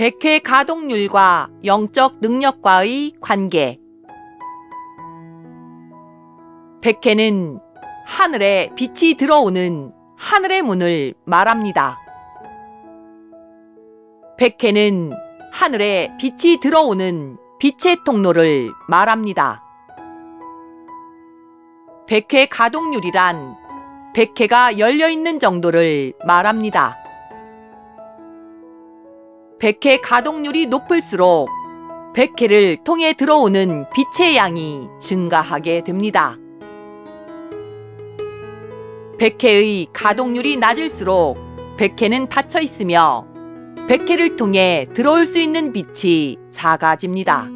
백회 가동률과 영적 능력과의 관계. 백회는 하늘에 빛이 들어오는 하늘의 문을 말합니다. 백회는 하늘에 빛이 들어오는 빛의 통로를 말합니다. 백회 가동률이란 백회가 열려있는 정도를 말합니다. 백회 가동률이 높을수록 백회를 통해 들어오는 빛의 양이 증가하게 됩니다. 백회의 가동률이 낮을수록 백회는 닫혀 있으며 백회를 통해 들어올 수 있는 빛이 작아집니다.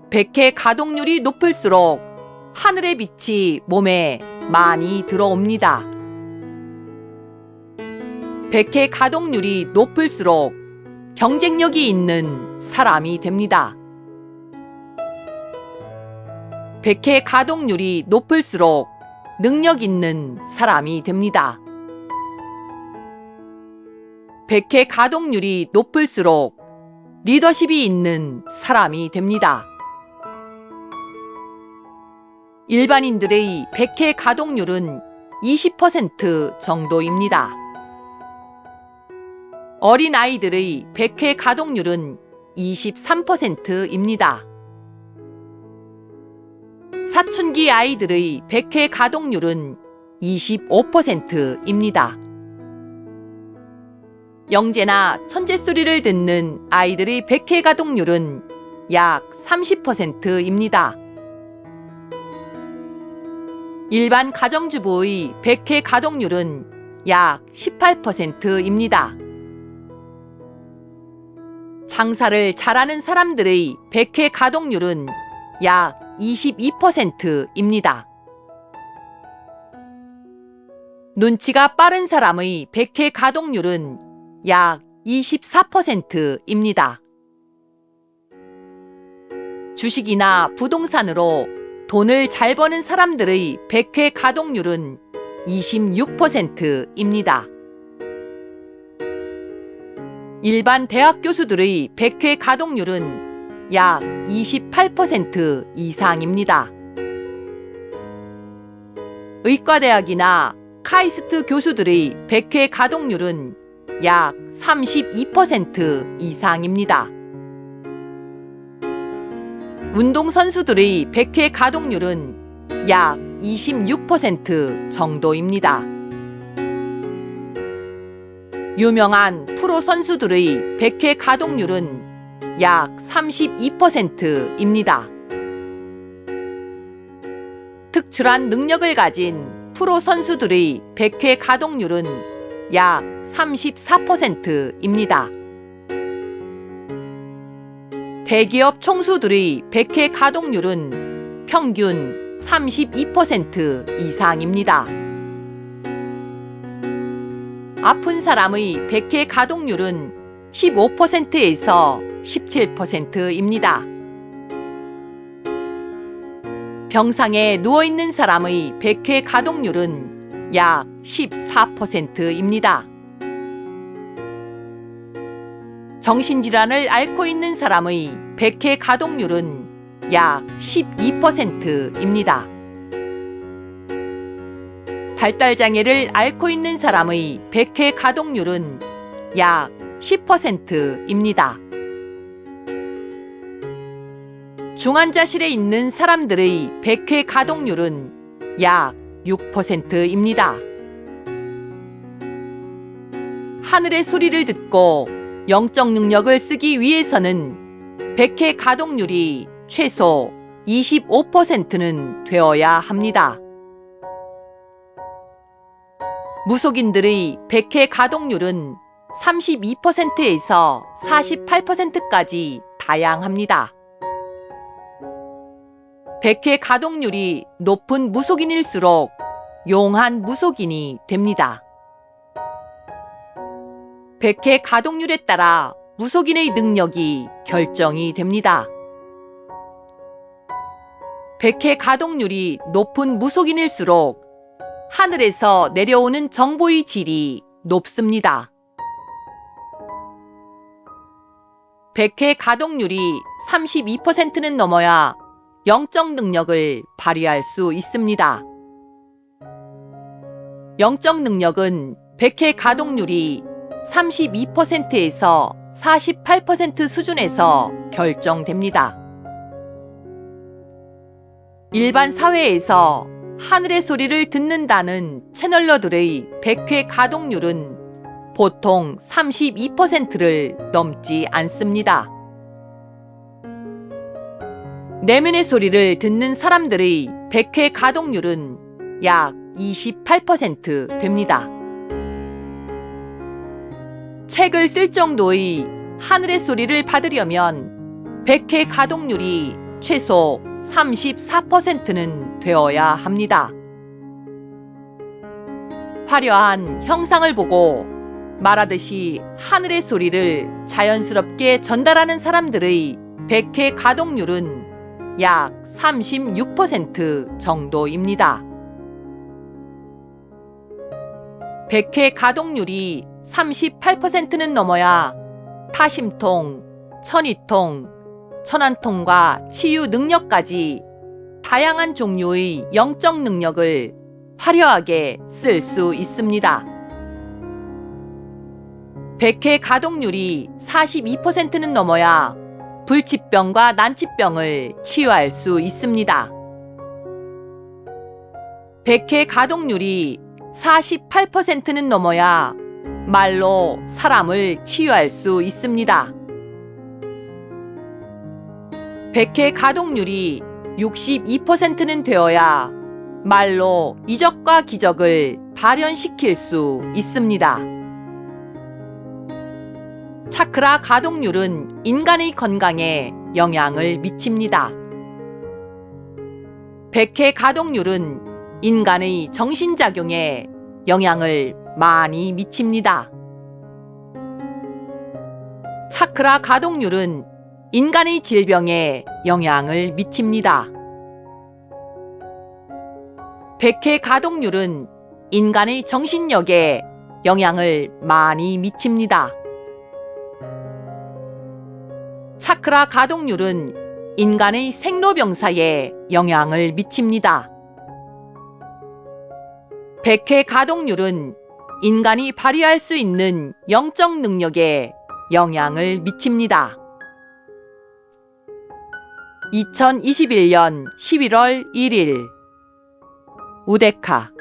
백회 가동률이 높을수록 하늘의 빛이 몸에 많이 들어옵니다. 백회 가동률이 높을수록 경쟁력이 있는 사람이 됩니다. 백회 가동률이 높을수록 능력 있는 사람이 됩니다. 백회 가동률이 높을수록 리더십이 있는 사람이 됩니다. 일반인들의 백회 가동률은 20% 정도입니다. 어린아이들의 백회 가동률은 23%입니다. 사춘기 아이들의 백회 가동률은 25%입니다. 영재나 천재 소리를 듣는 아이들의 백회 가동률은 약 30%입니다. 일반 가정주부의 백회 가동률은 약 18%입니다. 장사를 잘하는 사람들의 백회 가동률은 약 22%입니다. 눈치가 빠른 사람의 백회 가동률은 약 24%입니다. 주식이나 부동산으로 돈을 잘 버는 사람들의 백회 가동률은 26%입니다. 일반 대학 교수들의 백회 가동률은 약 28% 이상입니다. 의과대학이나 카이스트 교수들의 백회 가동률은 약 32% 이상입니다. 운동선수들의 백회 가동률은 약 26% 정도입니다. 유명한 프로 선수들의 백회 가동률은 약 32%입니다. 특출한 능력을 가진 프로 선수들의 백회 가동률은 약 34%입니다. 대기업 총수들의 백회 가동률은 평균 32% 이상입니다. 아픈 사람의 백회 가동률은 15%에서 17%입니다. 병상에 누워있는 사람의 백회 가동률은 약 14%입니다. 정신질환을 앓고 있는 사람의 백회 가동률은 약 12%입니다. 발달장애를 앓고 있는 사람의 백회 가동률은 약 10%입니다. 중환자실에 있는 사람들의 백회 가동률은 약 6%입니다. 하늘의 소리를 듣고 영적 능력을 쓰기 위해서는 백회 가동률이 최소 25%는 되어야 합니다. 무속인들의 백회 가동률은 32%에서 48%까지 다양합니다. 백회 가동률이 높은 무속인일수록 용한 무속인이 됩니다. 백회 가동률에 따라 무속인의 능력이 결정이 됩니다. 백회 가동률이 높은 무속인일수록 하늘에서 내려오는 정보의 질이 높습니다. 백회 가동률이 32%는 넘어야 영적 능력을 발휘할 수 있습니다. 영적 능력은 백회 가동률이 32%에서 48% 수준에서 결정됩니다. 일반 사회에서 하늘의 소리를 듣는다는 채널러들의 백회 가동률은 보통 32%를 넘지 않습니다. 내면의 소리를 듣는 사람들의 백회 가동률은 약 28% 됩니다. 책을 쓸 정도의 하늘의 소리를 받으려면 백회 가동률이 최소 34%는 되어야 합니다. 화려한 형상을 보고 말하듯이 하늘의 소리를 자연스럽게 전달하는 사람들의 백회 가동률은 약 36% 정도입니다. 백회 가동률이 38%는 넘어야 타심통, 천이통, 천안통과 치유 능력까지 다양한 종류의 영적 능력을 화려하게 쓸 수 있습니다. 백회 가동률이 42%는 넘어야 불치병과 난치병을 치유할 수 있습니다. 백회 가동률이 48%는 넘어야 말로 사람을 치유할 수 있습니다. 백회 가동률이 62%는 되어야 말로 이적과 기적을 발현시킬 수 있습니다. 차크라 가동률은 인간의 건강에 영향을 미칩니다. 백회 가동률은 인간의 정신작용에 영향을 많이 미칩니다. 차크라 가동률은 인간의 질병에 영향을 미칩니다. 백회 가동률은 인간의 정신력에 영향을 많이 미칩니다. 차크라 가동률은 인간의 생로병사에 영향을 미칩니다. 백회 가동률은 인간이 발휘할 수 있는 영적 능력에 영향을 미칩니다. 2021년 11월 1일 우데카